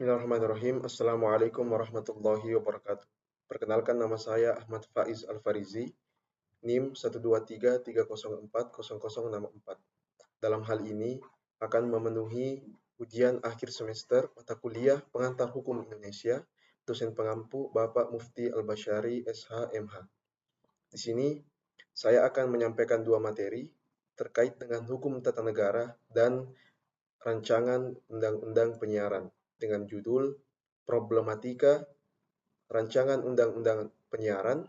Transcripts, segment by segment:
Bismillahirrahmanirrahim. Assalamualaikum warahmatullahi wabarakatuh. Perkenalkan, nama saya Ahmad Faiz Al-Farizi, NIM 12330400064. Dalam hal ini akan memenuhi ujian akhir semester mata kuliah Pengantar Hukum Indonesia, dosen pengampu Bapak Mufti Al-Basyari SH MH. Di sini saya akan menyampaikan dua materi terkait dengan hukum tata negara dan rancangan undang-undang penyiaran dengan judul Problematika Rancangan Undang-Undang Penyiaran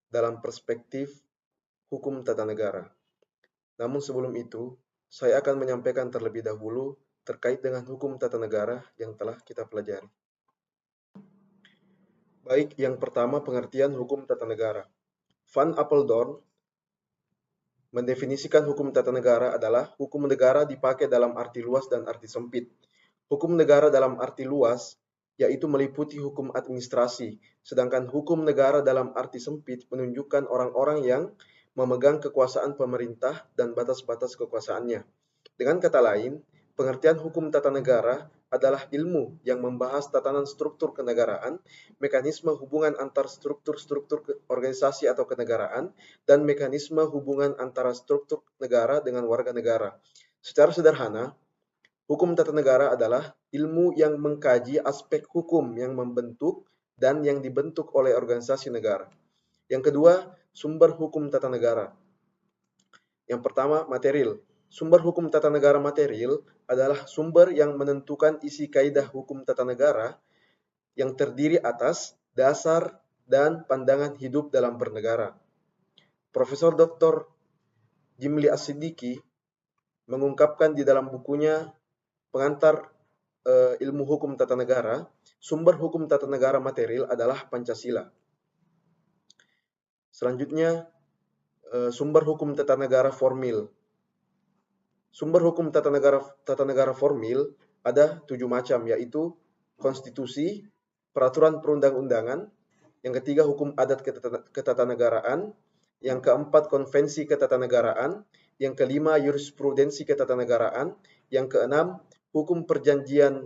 dalam Perspektif Hukum Tata Negara. Namun sebelum itu, saya akan menyampaikan terlebih dahulu terkait dengan hukum tata negara yang telah kita pelajari. Baik, yang pertama pengertian hukum tata negara. Van Apeldoorn mendefinisikan hukum tata negara adalah hukum negara dipakai dalam arti luas dan arti sempit. Hukum negara dalam arti luas yaitu meliputi hukum administrasi, sedangkan hukum negara dalam arti sempit menunjukkan orang-orang yang memegang kekuasaan pemerintah dan batas-batas kekuasaannya. Dengan kata lain, pengertian hukum tata negara adalah ilmu yang membahas tatanan struktur kenegaraan, mekanisme hubungan antar struktur-struktur organisasi atau kenegaraan, dan mekanisme hubungan antara struktur negara dengan warga negara. Secara sederhana, hukum tata negara adalah ilmu yang mengkaji aspek hukum yang membentuk dan yang dibentuk oleh organisasi negara. Yang kedua, sumber hukum tata negara. Yang pertama, material. Sumber hukum tata negara material adalah sumber yang menentukan isi kaidah hukum tata negara yang terdiri atas dasar dan pandangan hidup dalam bernegara. Profesor Dr. Jimli As-Siddiqi mengungkapkan di dalam bukunya Pengantar Ilmu Hukum Tata Negara, sumber hukum tata negara material adalah Pancasila. Selanjutnya, sumber hukum tata negara formil. Sumber hukum tata negara formil ada 7 macam, yaitu konstitusi, peraturan perundang-undangan, yang ketiga hukum adat ketatanegaraan, yang keempat konvensi ketatanegaraan, yang kelima jurisprudensi ketatanegaraan, yang keenam hukum perjanjian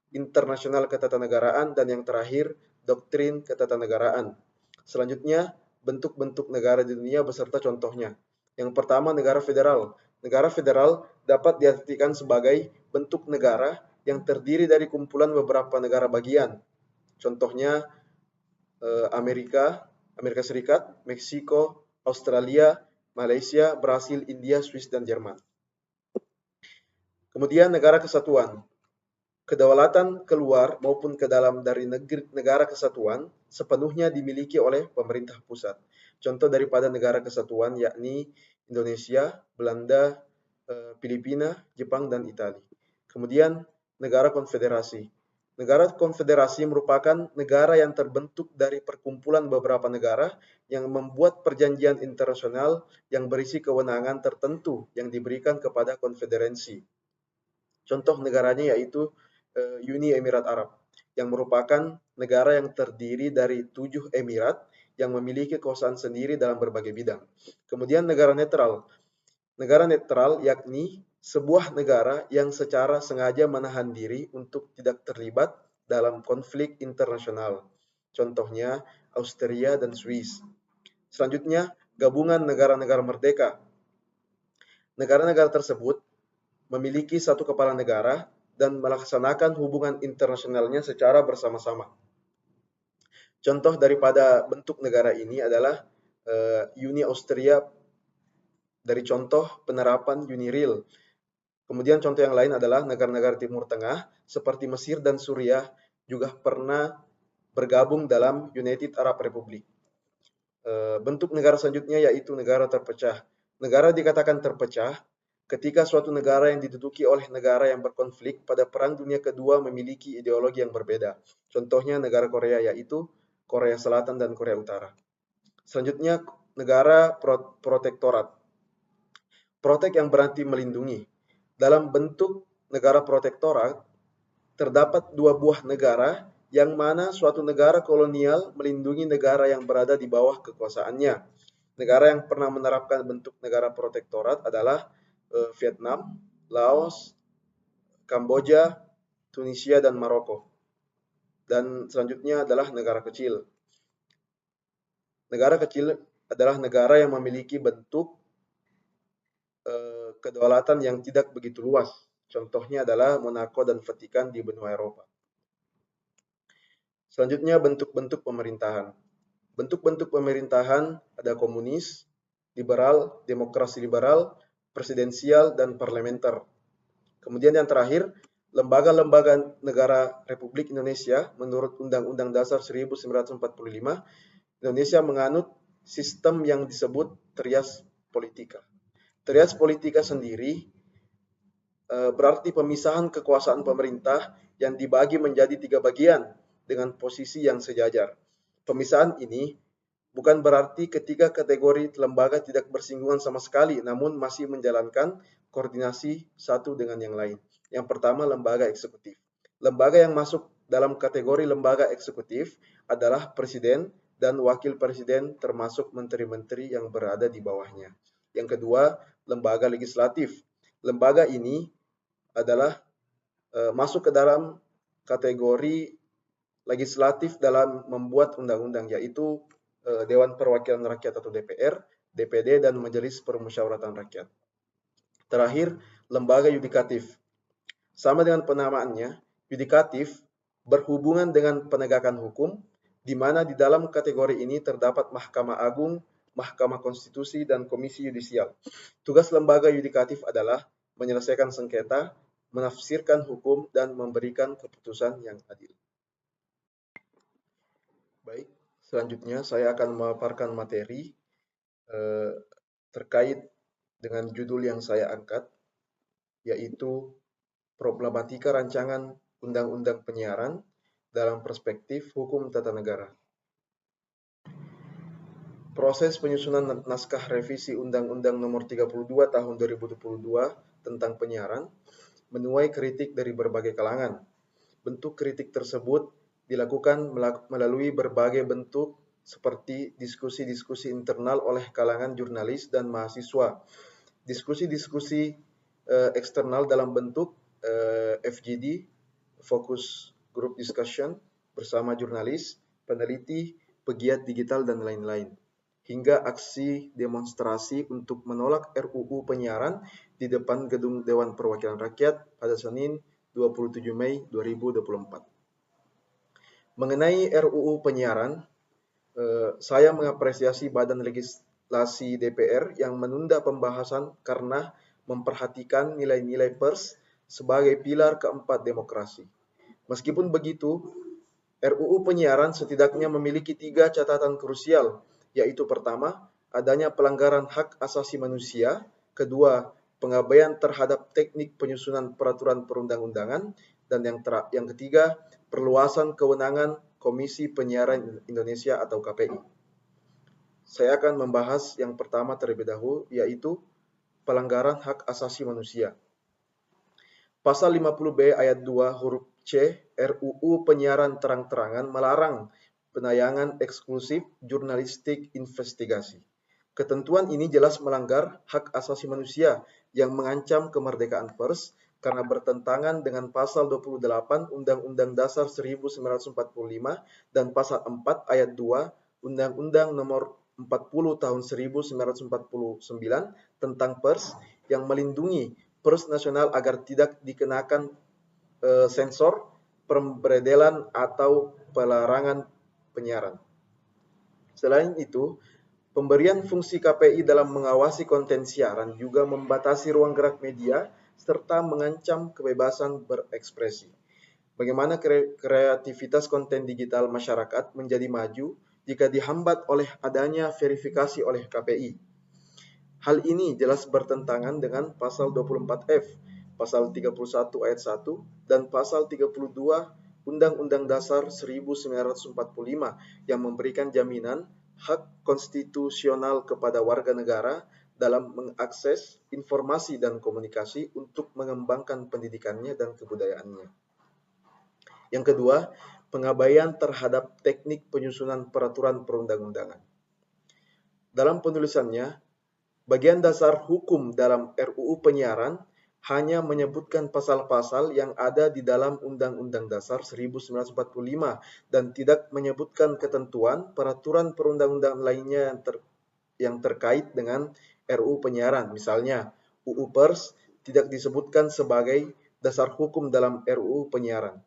internasional ketatanegaraan, dan yang terakhir doktrin ketatanegaraan. Selanjutnya, bentuk-bentuk negara di dunia beserta contohnya. Yang pertama, negara federal. Negara federal dapat diartikan sebagai bentuk negara yang terdiri dari kumpulan beberapa negara bagian. Contohnya Amerika Serikat, Meksiko, Australia, Malaysia, Brasil, India, Swiss, dan Jerman. Kemudian negara kesatuan. Kedaulatan keluar maupun ke dalam dari negara kesatuan sepenuhnya dimiliki oleh pemerintah pusat. Contoh daripada negara kesatuan yakni Indonesia, Belanda, Filipina, Jepang, dan Italia. Kemudian negara konfederasi. Negara konfederasi merupakan negara yang terbentuk dari perkumpulan beberapa negara yang membuat perjanjian internasional yang berisi kewenangan tertentu yang diberikan kepada konfederasi. Contoh negaranya yaitu Uni Emirat Arab, yang merupakan negara yang terdiri dari 7 emirat yang memiliki kekuasaan sendiri dalam berbagai bidang. Kemudian negara netral. Negara netral yakni sebuah negara yang secara sengaja menahan diri untuk tidak terlibat dalam konflik internasional. Contohnya Austria dan Swiss. Selanjutnya, gabungan negara-negara merdeka. Negara-negara tersebut memiliki satu kepala negara dan melaksanakan hubungan internasionalnya secara bersama-sama. Contoh daripada bentuk negara ini adalah Uni Austria dari contoh penerapan Uni Real. Kemudian contoh yang lain adalah negara-negara Timur Tengah seperti Mesir dan Suriah juga pernah bergabung dalam United Arab Republic. Bentuk negara selanjutnya yaitu negara terpecah. Negara dikatakan terpecah ketika suatu negara yang diduduki oleh negara yang berkonflik pada Perang Dunia Kedua memiliki ideologi yang berbeda. Contohnya negara Korea yaitu Korea Selatan dan Korea Utara. Selanjutnya negara protektorat. Protek yang berarti melindungi. Dalam bentuk negara protektorat terdapat 2 buah negara yang mana suatu negara kolonial melindungi negara yang berada di bawah kekuasaannya. Negara yang pernah menerapkan bentuk negara protektorat adalah Vietnam, Laos, Kamboja, Tunisia, dan Maroko. Dan selanjutnya adalah negara kecil. Negara kecil adalah negara yang memiliki bentuk kedaulatan yang tidak begitu luas. Contohnya adalah Monaco dan Vatikan di benua Eropa. Selanjutnya bentuk-bentuk pemerintahan. Bentuk-bentuk pemerintahan ada komunis, liberal, demokrasi liberal, presidensial, dan parlementer. Kemudian yang terakhir, lembaga-lembaga negara Republik Indonesia menurut Undang-Undang Dasar 1945, Indonesia menganut sistem yang disebut trias politika. Trias politika sendiri berarti pemisahan kekuasaan pemerintah yang dibagi menjadi 3 bagian dengan posisi yang sejajar. Pemisahan ini bukan berarti ketiga kategori lembaga tidak bersinggungan sama sekali, namun masih menjalankan koordinasi satu dengan yang lain. Yang pertama, lembaga eksekutif. Lembaga yang masuk dalam kategori lembaga eksekutif adalah presiden dan wakil presiden termasuk menteri-menteri yang berada di bawahnya. Yang kedua, lembaga legislatif. Lembaga ini adalah masuk ke dalam kategori legislatif dalam membuat undang-undang, yaitu Dewan Perwakilan Rakyat atau DPR, DPD, dan Majelis Permusyawaratan Rakyat. Terakhir, lembaga yudikatif. Sama dengan penamaannya, yudikatif berhubungan dengan penegakan hukum, di mana di dalam kategori ini terdapat Mahkamah Agung, Mahkamah Konstitusi, dan Komisi Yudisial. Tugas lembaga yudikatif adalah menyelesaikan sengketa, menafsirkan hukum, dan memberikan keputusan yang adil. Baik, selanjutnya saya akan memaparkan materi terkait dengan judul yang saya angkat, yaitu Problematika Rancangan Undang-Undang Penyiaran dalam Perspektif Hukum Tata Negara. Proses penyusunan naskah revisi Undang-Undang Nomor 32 Tahun 2022 tentang penyiaran menuai kritik dari berbagai kalangan. Bentuk kritik tersebut dilakukan melalui berbagai bentuk seperti diskusi-diskusi internal oleh kalangan jurnalis dan mahasiswa, diskusi-diskusi eksternal dalam bentuk FGD, Focus Group Discussion, bersama jurnalis, peneliti, pegiat digital, dan lain-lain, hingga aksi demonstrasi untuk menolak RUU Penyiaran di depan Gedung Dewan Perwakilan Rakyat pada Senin 27 Mei 2024. Mengenai RUU Penyiaran, saya mengapresiasi Badan Legislasi DPR yang menunda pembahasan karena memperhatikan nilai-nilai pers sebagai pilar keempat demokrasi. Meskipun begitu, RUU Penyiaran setidaknya memiliki 3 catatan krusial, yaitu pertama, adanya pelanggaran hak asasi manusia, kedua, pengabaian terhadap teknik penyusunan peraturan perundang-undangan, dan yang ketiga, perluasan kewenangan Komisi Penyiaran Indonesia atau KPI. Saya akan membahas yang pertama terlebih dahulu, yaitu pelanggaran hak asasi manusia. Pasal 50B ayat 2 huruf C RUU Penyiaran terang-terangan melarang penayangan eksklusif jurnalistik investigasi. Ketentuan ini jelas melanggar hak asasi manusia yang mengancam kemerdekaan pers karena bertentangan dengan pasal 28 Undang-Undang Dasar 1945 dan pasal 4 ayat 2 Undang-Undang Nomor 40 Tahun 1949 tentang pers yang melindungi pers nasional agar tidak dikenakan sensor, pemberedelan, atau pelarangan penyiaran. Selain itu, pemberian fungsi KPI dalam mengawasi konten siaran juga membatasi ruang gerak media serta mengancam kebebasan berekspresi. Bagaimana kreativitas konten digital masyarakat menjadi maju jika dihambat oleh adanya verifikasi oleh KPI. Hal ini jelas bertentangan dengan pasal 24F, pasal 31 ayat 1, dan pasal 32 Undang-Undang Dasar 1945 yang memberikan jaminan hak konstitusional kepada warga negara dalam mengakses informasi dan komunikasi untuk mengembangkan pendidikannya dan kebudayaannya. Yang kedua, pengabaian terhadap teknik penyusunan peraturan perundang-undangan. Dalam penulisannya, bagian dasar hukum dalam RUU Penyiaran hanya menyebutkan pasal-pasal yang ada di dalam Undang-Undang Dasar 1945 dan tidak menyebutkan ketentuan peraturan perundang-undangan lainnya yang terkait dengan RUU Penyiaran. Misalnya, UU Pers tidak disebutkan sebagai dasar hukum dalam RUU Penyiaran.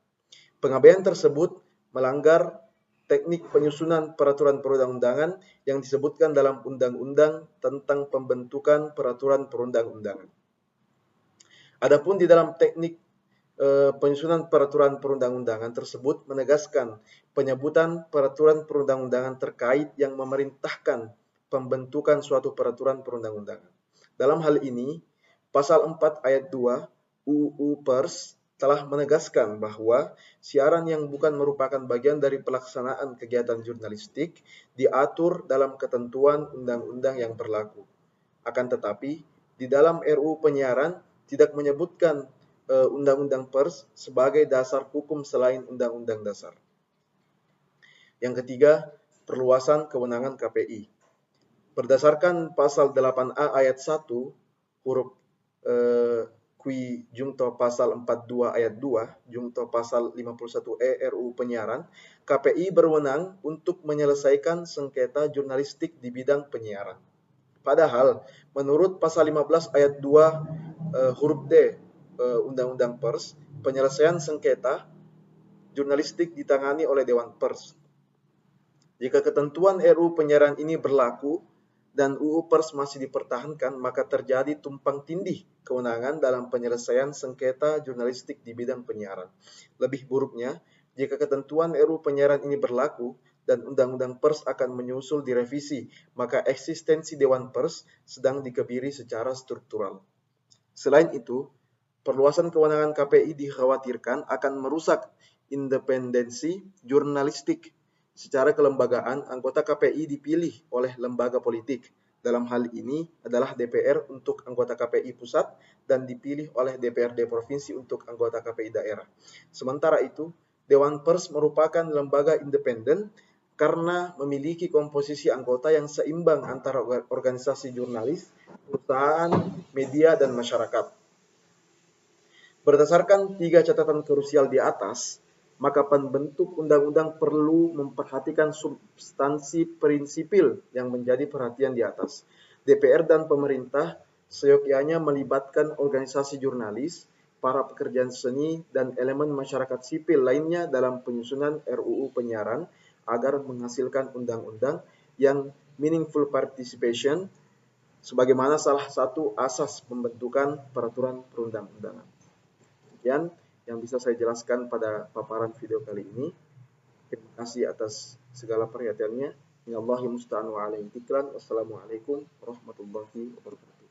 Pengabaian tersebut melanggar teknik penyusunan peraturan perundang-undangan yang disebutkan dalam Undang-Undang tentang Pembentukan Peraturan Perundang-undangan. Adapun di dalam teknik penyusunan peraturan perundang-undangan tersebut menegaskan penyebutan peraturan perundang-undangan terkait yang memerintahkan pembentukan suatu peraturan perundang-undangan. Dalam hal ini, pasal 4 ayat 2 UU Pers telah menegaskan bahwa siaran yang bukan merupakan bagian dari pelaksanaan kegiatan jurnalistik diatur dalam ketentuan undang-undang yang berlaku. Akan tetapi, di dalam RUU Penyiaran tidak menyebutkan Undang-Undang Pers sebagai dasar hukum selain Undang-Undang Dasar. Yang ketiga, perluasan kewenangan KPI. Berdasarkan pasal 8A ayat 1 huruf Qui Jungto pasal 42 ayat 2 Jungto pasal 51E RUU Penyiaran, KPI berwenang untuk menyelesaikan sengketa jurnalistik di bidang penyiaran. Padahal menurut pasal 15 ayat 2 huruf D Undang-Undang Pers, penyelesaian sengketa jurnalistik ditangani oleh Dewan Pers. Jika ketentuan RUU Penyiaran ini berlaku dan UU Pers masih dipertahankan, maka terjadi tumpang tindih kewenangan dalam penyelesaian sengketa jurnalistik di bidang penyiaran. Lebih buruknya, jika ketentuan RUU Penyiaran ini berlaku dan Undang-Undang Pers akan menyusul direvisi, maka eksistensi Dewan Pers sedang dikebiri secara struktural. Selain itu, perluasan kewenangan KPI dikhawatirkan akan merusak independensi jurnalistik. Secara kelembagaan, anggota KPI dipilih oleh lembaga politik. Dalam hal ini adalah DPR untuk anggota KPI pusat dan dipilih oleh DPRD provinsi untuk anggota KPI daerah. Sementara itu, Dewan Pers merupakan lembaga independen karena memiliki komposisi anggota yang seimbang antara organisasi jurnalis, perusahaan, media, dan masyarakat. Berdasarkan 3 catatan krusial di atas, maka pembentuk undang-undang perlu memperhatikan substansi prinsipil yang menjadi perhatian di atas. DPR dan pemerintah seyogyanya melibatkan organisasi jurnalis, para pekerja seni, dan elemen masyarakat sipil lainnya dalam penyusunan RUU Penyiaran agar menghasilkan undang-undang yang meaningful participation sebagaimana salah satu asas pembentukan peraturan perundang-undangan. Sekian yang bisa saya jelaskan pada paparan video kali ini. Terima kasih atas segala perhatiannya. Minallahi musta'an wa alaihi tikran. Wassalamualaikum warahmatullahi wabarakatuh.